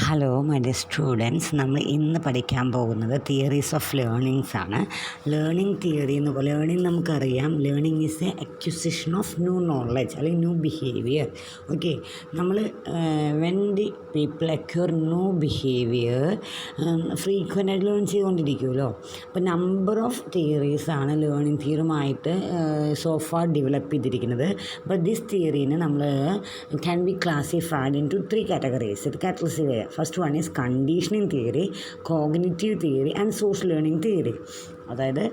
Hello my dear students, നമ്മൾ ഇന്ന് പഠിക്കാൻ പോകുന്നത് തിയറീസ് ഓഫ് ലേണിങ്സ് ആണ്. ലേണിംഗ് തിയറി എന്ന് പറയുമ്പോൾ ലേണിംഗ് നമുക്കറിയാം, learning is a acquisition of new knowledge അല്ലെങ്കിൽ ന്യൂ ബിഹേവിയർ. ഓക്കെ, നമ്മൾ when the people acquire new behaviour frequent ആയിട്ട് ലേൺ ചെയ്തുകൊണ്ടിരിക്കുമല്ലോ. അപ്പോൾ നമ്പർ ഓഫ് തിയറീസാണ് ലേണിംഗ് തിയറുമായിട്ട് സോഫാർ ഡെവലപ്പ് ചെയ്തിരിക്കുന്നത്. ബട്ട് ദിസ് തിയറീനെ നമ്മൾ can be classified into 3 categories. ഇത് കാറ്റഗറൈസ് ചെയ്യാം. First one is conditioning theory, cognitive theory and social learning theory. അതായത്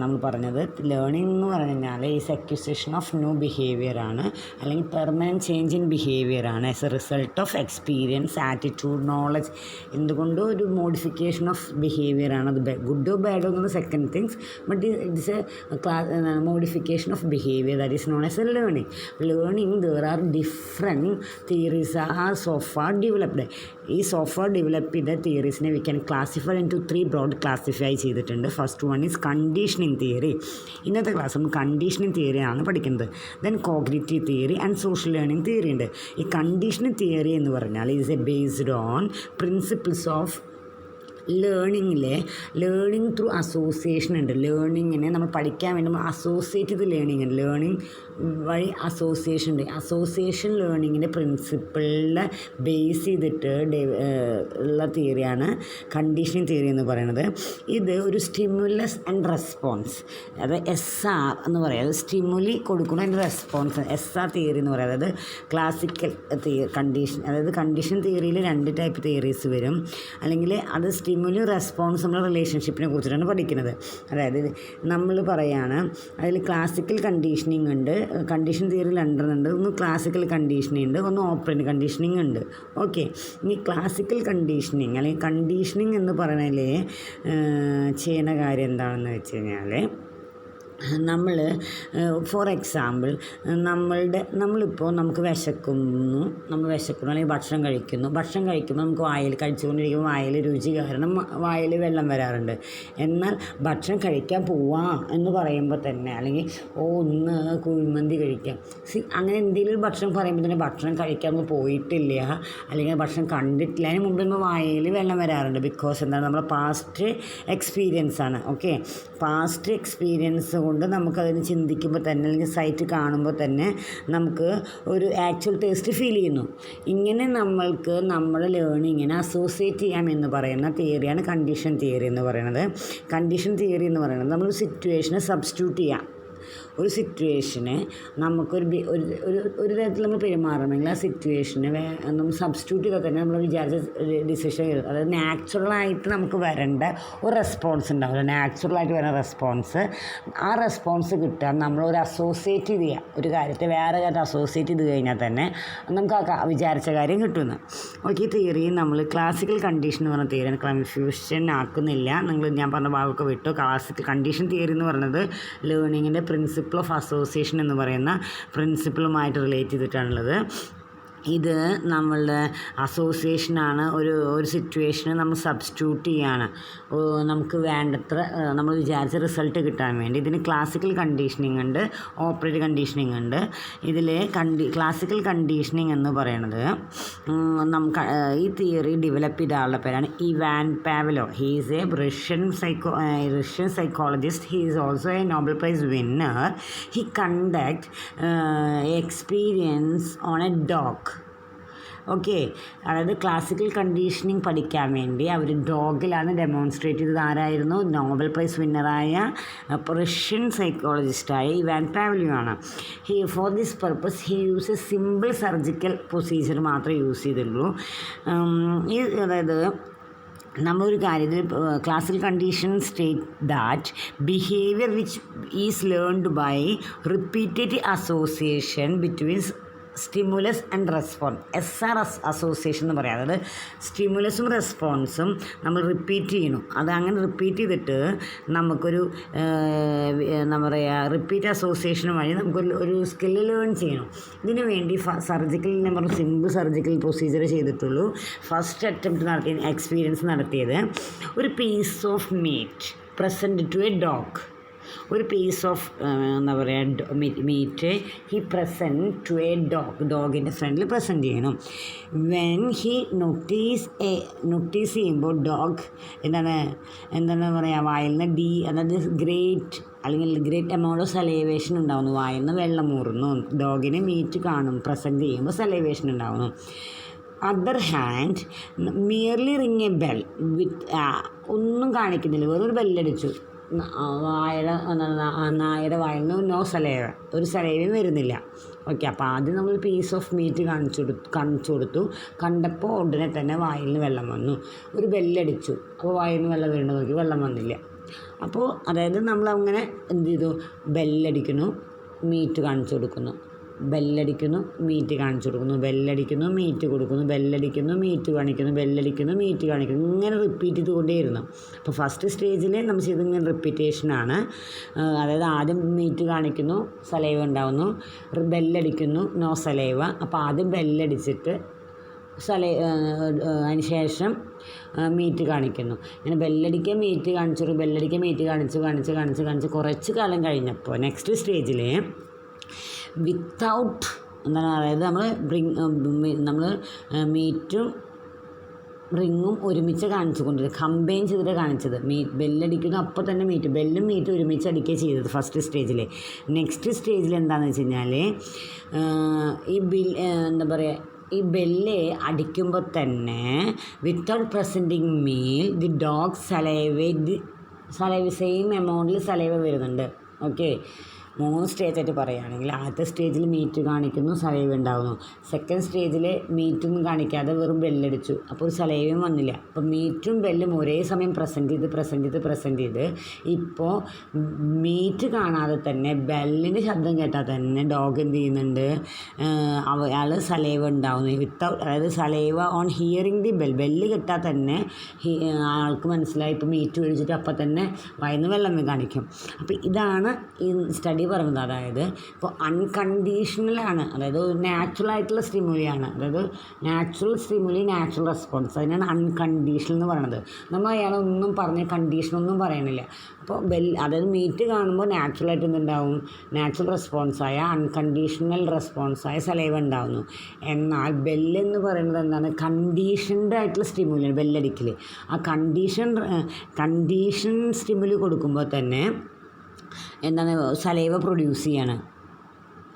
നമ്മൾ പറഞ്ഞത് ലേണിംഗ് എന്ന് പറഞ്ഞു കഴിഞ്ഞാൽ is acquisition of new behaviour ആണ്, അല്ലെങ്കിൽ പെർമനൻറ്റ് ചേഞ്ച് ഇൻ ബിഹേവിയർ ആണ് as A result of experience, attitude, knowledge. എന്തുകൊണ്ടോ ഒരു മോഡിഫിക്കേഷൻ ഓഫ് ബിഹേവിയർ ആണ്. അത് ഗുഡോ ബാഡോ എന്നത് second things, but it's a modification of behaviour that is known as a learning. Learning there are different theories are so far developed. ഈ so far develop ചെയ്ത തിയറീസിനെ we can classify into 3 broad classify ചെയ്തിട്ടുണ്ട്. First one is conditioning theory. ഇന്നത്തെ class നമ്മൾ conditioning തിയറിയാണ് പഠിക്കുന്നത്. Then cognitive theory and social learning theory ഉണ്ട്. ഈ കണ്ടീഷനിങ് തിയറി എന്ന് പറഞ്ഞാൽ is a based on principles of learning through association ഉണ്ട്. ലേണിങ്ങിനെ നമ്മൾ പഠിക്കാൻ വേണ്ടി നമ്മൾ അസോസിയേറ്റ് ചെയ്ത് ലേണിംഗ് ഉണ്ട്. ലേണിംഗ് വഴി അസോസിയേഷൻ ഉണ്ട്. അസോസിയേഷൻ ലേണിങ്ങിൻ്റെ പ്രിൻസിപ്പിളിനെ ബേസ് ചെയ്തിട്ട് ഉള്ള തിയറിയാണ് കണ്ടീഷനിങ് തിയറി എന്ന് പറയുന്നത്. ഇത് ഒരു സ്റ്റിമുലസ് ആൻഡ് റെസ്പോൺസ്, അതായത് SR എന്ന് പറയുന്നത് സ്റ്റിമുലി കൊടുക്കുന്ന അതിൻ്റെ റെസ്പോൺസ്, SR തിയറി എന്ന് പറയുന്നത്. ക്ലാസിക്കൽ കണ്ടീഷൻ, അതായത് കണ്ടീഷൻ തിയറിയിൽ 2 ടൈപ്പ് തിയറീസ് വരും. അല്ലെങ്കിൽ അത് സ്റ്റിമുലി റെസ്പോൺസ് നമ്മൾ റിലേഷൻഷിപ്പിനെ കുറിച്ചിട്ടാണ് പഠിക്കുന്നത്. അതായത് നമ്മൾ പറയുകയാണ് അതിൽ ക്ലാസിക്കൽ കണ്ടീഷനിങ് ഉണ്ട്, കണ്ടീഷൻ തിയറി 2 ഉണ്ട്. ഒന്ന് ക്ലാസിക്കൽ കണ്ടീഷനിങ് ഉണ്ട്, ഒന്ന് ഓപ്പറേറ്റ് കണ്ടീഷനിങ് ഉണ്ട്. ഓക്കെ, ഇനി ക്ലാസിക്കൽ കണ്ടീഷനിങ് അല്ലെങ്കിൽ കണ്ടീഷനിങ് എന്ന് പറയുന്നതിൽ ചെയ്യുന്ന കാര്യം എന്താണെന്ന് വെച്ച് കഴിഞ്ഞാൽ, നമ്മൾ ഫോർ എക്സാമ്പിൾ നമ്മളിപ്പോൾ നമുക്ക് വിശക്കുന്നു അല്ലെങ്കിൽ ഭക്ഷണം കഴിക്കുമ്പോൾ നമുക്ക് കഴിച്ചുകൊണ്ടിരിക്കുമ്പോൾ വായിൽ രുചി കാരണം വായിൽ വെള്ളം വരാറുണ്ട്. എന്നാൽ ഭക്ഷണം കഴിക്കാൻ പോവാ എന്ന് പറയുമ്പോൾ തന്നെ, അല്ലെങ്കിൽ ഒന്ന് കുഴിമന്തി കഴിക്കാം, അങ്ങനെ എന്തെങ്കിലും ഒരു ഭക്ഷണം പറയുമ്പോൾ തന്നെ ഭക്ഷണം കഴിക്കാൻ പോയിട്ടില്ല അല്ലെങ്കിൽ ഭക്ഷണം കണ്ടിട്ടില്ല, അതിന് മുമ്പ് നമ്മൾ വായിൽ വെള്ളം വരാറുണ്ട്. ബിക്കോസ് എന്താണ്, നമ്മുടെ പാസ്റ്റ് എക്സ്പീരിയൻസ് ആണ്. ഓക്കെ, പാസ്റ്റ് എക്സ്പീരിയൻസ് കൊണ്ട് നമുക്കതിന് ചിന്തിക്കുമ്പോൾ തന്നെ അല്ലെങ്കിൽ സൈറ്റ് കാണുമ്പോൾ തന്നെ നമുക്ക് ഒരു ആക്ച്വൽ ടേസ്റ്റ് ഫീൽ ചെയ്യുന്നു. ഇങ്ങനെ നമ്മൾക്ക് നമ്മുടെ ലേണിങ്ങിനെ അസോസിയേറ്റ് ചെയ്യാമെന്ന് പറയുന്ന തിയറിയാണ് കണ്ടീഷൻ തിയറി എന്ന് പറയുന്നത്. കണ്ടീഷൻ തിയറി എന്ന് പറയുന്നത് നമ്മളൊരു സിറ്റുവേഷനെ സബ്സ്റ്റിറ്റ്യൂട്ട് ചെയ്യാം. ഒരു സിറ്റുവേഷനെ നമുക്കൊരു ഒരു തരത്തിൽ നമ്മൾ പെരുമാറണമെങ്കിൽ ആ സിറ്റുവേഷനെ നമ്മൾ സബ്സ്റ്റിറ്റ്യൂട്ട് ചെയ്താൽ തന്നെ നമ്മൾ വിചാരിച്ച ഡിസിഷൻ വരും. അതായത് നാച്ചുറലായിട്ട് നമുക്ക് വരേണ്ട ഒരു റെസ്പോൺസ് ഉണ്ടാവില്ല, നാച്ചുറലായിട്ട് വരുന്ന റെസ്പോൺസ്. ആ റെസ്പോൺസ് കിട്ടാൻ നമ്മളൊരു അസോസിയേറ്റ് ചെയ്യുക, ഒരു കാര്യത്തെ വേറെ കാര്യത്തെ അസോസിയേറ്റ് ചെയ്ത് കഴിഞ്ഞാൽ തന്നെ നമുക്ക് ആ വിചാരിച്ച കാര്യം കിട്ടുന്നു. ഓക്കെ, ഈ തിയറി നമ്മൾ ക്ലാസിക്കൽ കണ്ടീഷൻ എന്ന് പറഞ്ഞ തിയറിയാണ്. കൺഫ്യൂഷൻ ആക്കുന്നില്ല, ഞാൻ പറഞ്ഞ ഭാഗമൊക്കെ വിട്ടു. ക്ലാസിക്കൽ കണ്ടീഷൻ തിയറി എന്ന് പറയുന്നത് ലേണിങ്ങിൻ്റെ പ്രിൻസിപ്പിൾ ഓഫ് അസോസിയേഷൻ എന്ന് പറയുന്ന പ്രിൻസിപ്പിളുമായിട്ട് റിലേറ്റ് ചെയ്തിട്ടാണുള്ളത്. ഇത് നമ്മളുടെ അസോസിയേഷനാണ്. ഒരു സിറ്റുവേഷനെ നമ്മൾ സബ്സ്റ്റിറ്റ്യൂട്ട് ചെയ്യാണ് നമുക്ക് വേണ്ടത്ര നമ്മൾ വിചാരിച്ച റിസൾട്ട് കിട്ടാൻ വേണ്ടി. ഇതിന് ക്ലാസിക്കൽ കണ്ടീഷനിങ് ഉണ്ട്, ഓപ്പറേറ്റ് കണ്ടീഷനിങ് ഉണ്ട്. ഇതിൽ ക്ലാസിക്കൽ കണ്ടീഷനിങ് എന്ന് പറയുന്നത് നമുക്ക് ഈ തിയറി ഡെവലപ്പ് ചെയ്ത ആളുടെ പേരാണ് Ivan Pavlov. He is a Russian psychologist. He is also a Nobel prize winner. He conduct experience on a dog. Okay, അതായത് ക്ലാസിക്കൽ കണ്ടീഷനിങ് പഠിക്കാൻ വേണ്ടി അവർ ഡോഗിലാണ് ഡെമോൺസ്ട്രേറ്റ് ചെയ്തത്. ആരായിരുന്നു? നോബൽ പ്രൈസ് വിന്നറായ റഷ്യൻ സൈക്കോളജിസ്റ്റായ ഇവാൻ പാവ്ലിയോ ആണ്. For this purpose he use a simple surgical procedure മാത്രമേ യൂസ് ചെയ്തിട്ടുള്ളൂ. അതായത് നമ്മളൊരു കാര്യത്തിൽ classical condition state that behaviour which is learned by repeated association between stimulus and response, SR association എന്ന് പറയാം. അതായത് സ്റ്റിമുലസും റെസ്പോൺസും നമ്മൾ റിപ്പീറ്റ് ചെയ്യണം. അത് അങ്ങനെ റിപ്പീറ്റ് ചെയ്തിട്ട് നമുക്കൊരു എന്താ പറയുക, റിപ്പീറ്റ് അസോസിയേഷൻ വഴി നമുക്കൊരു സ്കില്ല് ലേൺ ചെയ്യണം. ഇതിനു വേണ്ടി സിമ്പിൾ സർജിക്കൽ പ്രൊസീജിയർ ചെയ്തിട്ടുള്ളൂ. ഫസ്റ്റ് അറ്റംപ്റ്റ് എക്സ്പീരിയൻസ് നടത്തിയത് ഒരു piece of meat present to a dog. ഒരു പീസ് ഓഫ് എന്താ പറയുക meat he present to a ഡോഗിൻ്റെ ഫ്രണ്ടിൽ പ്രസൻറ്റ് ചെയ്യണം. വെൻ ഹി നോട്ടീസ് ചെയ്യുമ്പോൾ ഡോഗ് എന്താണ് പറയുക, വായിൽ നിന്ന് അതായത് ഗ്രേറ്റ് എമൗണ്ട് ഓഫ് സലൈവേഷൻ ഉണ്ടാവുന്നു, വായിൽ നിന്ന് വെള്ളം മൂറുന്നു. ഡോഗിനെ മീറ്റ് പ്രസൻറ്റ് ചെയ്യുമ്പോൾ സലൈവേഷൻ ഉണ്ടാവുന്നു. Other hand merely ring A bell ഒന്നും കാണിക്കുന്നില്ല, വെറൊരു ബെല്ലടിച്ചു. നായയുടെ വായിൽ നിന്ന് നോ സലൈവ, ഒരു സലൈവയും വരുന്നില്ല. ഓക്കെ, അപ്പോൾ ആദ്യം നമ്മൾ പീസ് ഓഫ് മീറ്റ് കാണിച്ചു കൊടുത്തു. കണ്ടപ്പോൾ ഉടനെ തന്നെ വായിൽ നിന്ന് വെള്ളം വന്നു. ഒരു ബെല്ലടിച്ചു, അപ്പോൾ വായിൽ നിന്ന് വെള്ളം വരുന്നത് നോക്കി, വെള്ളം വന്നില്ല. അപ്പോൾ അതായത് നമ്മളങ്ങനെ എന്ത് ചെയ്തു, ബെല്ലടിക്കുന്നു, മീറ്റ് കാണിച്ചു കൊടുക്കുന്നു, ബെല്ലടിക്കുന്നു, മീറ്റ് കാണിച്ചു കൊടുക്കുന്നു, ബെല്ലടിക്കുന്നു, മീറ്റ് കൊടുക്കുന്നു, ബെല്ലടിക്കുന്നു, മീറ്റ് കാണിക്കുന്നു, ബെല്ലടിക്കുന്നു, മീറ്റ് കാണിക്കുന്നു, ഇങ്ങനെ റിപ്പീറ്റ് ചെയ്തുകൊണ്ടേയിരുന്നു. അപ്പോൾ ഫസ്റ്റ് സ്റ്റേജിൽ നമ്മൾ ചെയ്തിങ്ങനെ റിപ്പീറ്റേഷനാണ്. അതായത് ആദ്യം മീറ്റ് കാണിക്കുന്നു, സലൈവ ഉണ്ടാവുന്നു, ബെല്ലടിക്കുന്നു, നോ സലൈവ. അപ്പോൾ ആദ്യം ബെല്ലടിച്ചിട്ട് അതിന് ശേഷം മീറ്റ് കാണിക്കുന്നു. ഇങ്ങനെ ബെല്ലടിക്കുക, മീറ്റ് കാണിച്ചു, ബെല്ലടിക്കുക, മീറ്റ് കാണിച്ച് കുറച്ച് കാലം കഴിഞ്ഞപ്പോൾ നെക്സ്റ്റ് സ്റ്റേജിൽ വിത്തൗട്ട് എന്താണ്, അതായത് നമ്മൾ മീറ്റും റിങ്ങും ഒരുമിച്ച് കാണിച്ചുകൊണ്ടിരുന്നത്, കമ്പൈൻ ചെയ്തിട്ട് കാണിച്ചത്. ബെല്ലടിക്കുന്നു, അപ്പോൾ തന്നെ ബെല്ലും മീറ്റും ഒരുമിച്ച് അടിക്കുക ചെയ്തത് ഫസ്റ്റ് സ്റ്റേജിൽ. നെക്സ്റ്റ് സ്റ്റേജിൽ എന്താണെന്ന് വെച്ച് കഴിഞ്ഞാൽ ഈ ബെല്ല് അടിക്കുമ്പോൾ തന്നെ without presenting meal the dog saliva same എമൗണ്ടിൽ സലൈവ വരുന്നുണ്ട്. ഓക്കെ, 3 സ്റ്റേജായിട്ട് പറയുകയാണെങ്കിൽ ആദ്യത്തെ സ്റ്റേജിൽ മീറ്റ് കാണിക്കുന്നു, സലൈവ ഉണ്ടാകുന്നു. സെക്കൻഡ് സ്റ്റേജിൽ മീറ്റൊന്നും കാണിക്കാതെ വെറും ബെല്ലടിച്ചു, അപ്പോൾ ഒരു സലൈവയും വന്നില്ല. അപ്പോൾ മീറ്റും ബെല്ലും ഒരേ സമയം പ്രസൻറ്റ് ചെയ്ത് ഇപ്പോൾ മീറ്റ് കാണാതെ തന്നെ ബെല്ലിൻ്റെ ശബ്ദം കേട്ടാൽ തന്നെ ഡോഗ് എന്ത് ചെയ്യുന്നുണ്ട്, അയാൾ സലൈവ ഉണ്ടാകുന്നു. അതായത് saliva on hearing the bell കിട്ടാൽ തന്നെ ആൾക്ക് മനസ്സിലായി ഇപ്പോൾ മീറ്റ് ഒഴിച്ചിട്ട് അപ്പം തന്നെ വായിന്ന് വെള്ളം കാണിക്കും. അപ്പോൾ ഇതാണ് ഈ സ്റ്റഡി പറയുന്നത്. അതായത് ഇപ്പോൾ അൺകണ്ടീഷണലാണ്, അതായത് നാച്ചുറൽ ആയിട്ടുള്ള സ്റ്റിമുലിയാണ്. അതായത് നാച്ചുറൽ സ്റ്റിമുലി നാച്ചുറൽ റെസ്പോൺസ്, അതിനാണ് അൺകണ്ടീഷണൽ എന്ന് പറയുന്നത്. നമ്മൾ അയാളൊന്നും പറഞ്ഞ് കണ്ടീഷനൊന്നും പറയണില്ല. അപ്പോൾ അതായത് മീറ്റ് കാണുമ്പോൾ നാച്ചുറലായിട്ട് എന്തുണ്ടാവും, നാച്ചുറൽ റെസ്പോൺസായ അൺകണ്ടീഷണൽ റെസ്പോൺസായ സലൈവ ഉണ്ടാവുന്നു. എന്നാൽ ബെല്ലെന്ന് പറയുന്നത് എന്താണ്, കണ്ടീഷൻഡ് ആയിട്ടുള്ള സ്റ്റിമുലിയാണ് ബെല്ലടിക്കൽ. ആ കണ്ടീഷൻ സ്റ്റിമുലി കൊടുക്കുമ്പോൾ തന്നെ എന്താണ്, സലൈവ പ്രൊഡ്യൂസ് ചെയ്യാണ്.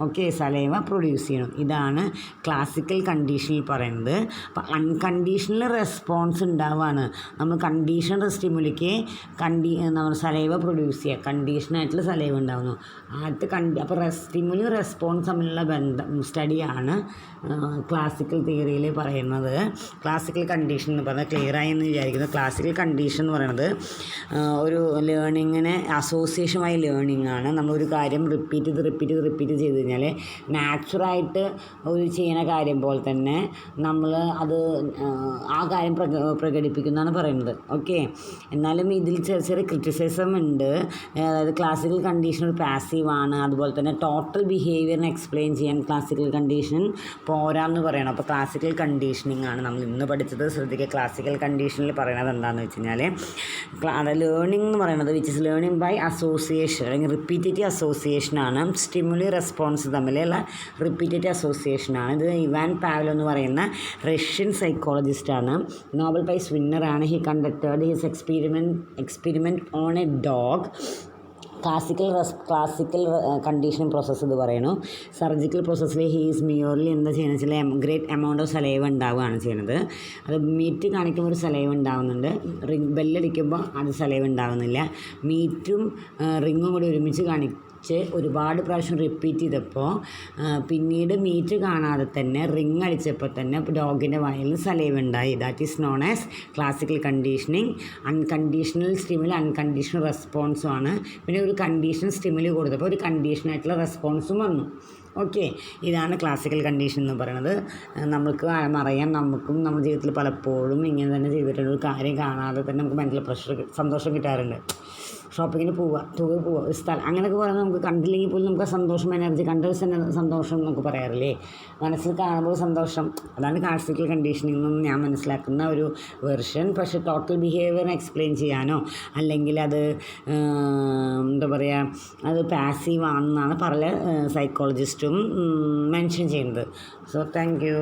ഓക്കെ, സലൈവ പ്രൊഡ്യൂസ് ചെയ്യണം. ഇതാണ് ക്ലാസിക്കൽ കണ്ടീഷനിൽ പറയുന്നത്. അപ്പോൾ അൺകണ്ടീഷണൽ റെസ്പോൺസ് ഉണ്ടാവുകയാണ്. നമ്മൾ കണ്ടീഷൻ സ്റ്റിമുലിക്ക് നമ്മൾ സലൈവ പ്രൊഡ്യൂസ് ചെയ്യുക, കണ്ടീഷനായിട്ടുള്ള സലൈവ ഉണ്ടാവുന്നു. അപ്പോൾ സ്റ്റിമുലി റെസ്പോൺസ് തമ്മിലുള്ള സ്റ്റഡിയാണ് ക്ലാസിക്കൽ തിയറിയിൽ പറയുന്നത്. ക്ലാസിക്കൽ കണ്ടീഷൻ എന്ന് പറഞ്ഞാൽ ക്ലിയറായി എന്ന് വിചാരിക്കുന്നത്. ക്ലാസിക്കൽ കണ്ടീഷൻ എന്ന് പറയുന്നത് ഒരു ലേണിങ്ങിനെ അസോസിയേഷനുമായി ലേണിംഗ് ആണ്. നമ്മളൊരു കാര്യം റിപ്പീറ്റ് ചെയ്ത് കഴിഞ്ഞാൽ നാച്ചുറായിട്ട് ഒരു ചെയ്യുന്ന കാര്യം പോലെ തന്നെ നമ്മൾ അത് ആ കാര്യം പ്രകടിപ്പിക്കുന്നതാണ് പറയുന്നത്. ഓക്കെ, എന്നാലും ഇതിൽ ചെറിയ ക്രിറ്റിസിസം ഉണ്ട്. അതായത് ക്ലാസിക്കൽ കണ്ടീഷൻ ഒരു പാസീവാണ്. അതുപോലെ തന്നെ ടോട്ടൽ ബിഹേവിയറിനെ എക്സ്പ്ലെയിൻ ചെയ്യാൻ ക്ലാസിക്കൽ കണ്ടീഷൻ പോരാന്ന് പറയണം. അപ്പോൾ ക്ലാസിക്കൽ കണ്ടീഷനിങ് ആണ് നമ്മൾ ഇന്ന് പഠിച്ചത്. ശ്രദ്ധിക്കുക, ക്ലാസിക്കൽ കണ്ടീഷനിൽ പറയുന്നത് എന്താണെന്ന് വെച്ച് കഴിഞ്ഞാൽ അത് ലേണിംഗ് എന്ന് പറയുന്നത് which is learning by association അല്ലെങ്കിൽ റിപ്പീറ്റേറ്റീവ് അസോസിയേഷനാണ്. സ്റ്റിമുലി റെസ്പോൺസ് തമ്മിലുള്ള റിപ്പീറ്റേറ്റീവ് അസോസിയേഷനാണ്. ഇത് ഇവാൻ പാവ്ലോ എന്ന് പറയുന്ന റഷ്യൻ സൈക്കോളജിസ്റ്റാണ്, നോബൽ പ്രൈസ് വിന്നറാണ്. He conducted his experiment on a dog. Classical condition process ഇത് പറയുന്നു. സർജിക്കൽ പ്രോസസ്സിൽ ഹീസ് മിയോർലി എന്താ ചെയ്യുന്നത് വെച്ചാൽ ഗ്രേറ്റ് എമൗണ്ട് ഓഫ് സലൈവ ഉണ്ടാവുകയാണ് ചെയ്യുന്നത്. അത് മീറ്റ് കാണിക്കുമ്പോൾ ഒരു സലൈവ ഉണ്ടാകുന്നുണ്ട്, ബെല്ലടിക്കുമ്പോൾ അത് സലൈവ ഉണ്ടാകുന്നില്ല. മീറ്റും റിങ്ങും കൂടി ഒരുമിച്ച് ഒരുപാട് പ്രാവശ്യം റിപ്പീറ്റ് ചെയ്തപ്പോൾ പിന്നീട് മീറ്റ് കാണാതെ തന്നെ റിങ് അടിച്ചപ്പോൾ തന്നെ ഡോഗിൻ്റെ വായിൽ സലൈവ ഉണ്ടായി. That is known as classical conditioning. Unconditional stimuli unconditional റെസ്പോൺസും ആണ്. പിന്നെ ഒരു കണ്ടീഷൻ സ്റ്റിമുലി കൊടുത്തപ്പോൾ ഒരു കണ്ടീഷനായിട്ടുള്ള റെസ്പോൺസും വന്നു. ഓക്കെ, ഇതാണ് ക്ലാസിക്കൽ കണ്ടീഷൻ എന്ന് പറയുന്നത്. നമുക്ക് അറിയാം, നമുക്കും നമ്മുടെ ജീവിതത്തിൽ പലപ്പോഴും ഇങ്ങനെ തന്നെ ചെയ്തിട്ടുള്ള ഒരു കാര്യം കാണാതെ തന്നെ നമുക്ക് മെൻ്റൽ സന്തോഷം കിട്ടാറുണ്ട്. ഷോപ്പിങ്ങിന് പോവുക, ടൂർ പോവുക, ഒരു സ്ഥലം അങ്ങനെയൊക്കെ പറയുന്നത് നമുക്ക് കണ്ടില്ലെങ്കിൽ പോലും നമുക്ക് സന്തോഷം, എനർജി, കണ്ട സന്തോഷം നമുക്ക് പറയാറില്ലേ, മനസ്സിൽ കാണുമ്പോൾ സന്തോഷം. അതാണ് കാർസിക്കൽ കണ്ടീഷനിൽ നിന്നും ഞാൻ മനസ്സിലാക്കുന്ന ഒരു വെർഷൻ. പക്ഷേ ടോട്ടൽ ബിഹേവിയറിനെ എക്സ്പ്ലെയിൻ ചെയ്യാനോ അല്ലെങ്കിൽ അത് എന്താ പറയുക, അത് പാസീവ് ആണെന്നാണ് പല സൈക്കോളജിസ്റ്റും മെൻഷൻ ചെയ്യുന്നത്. So thank you.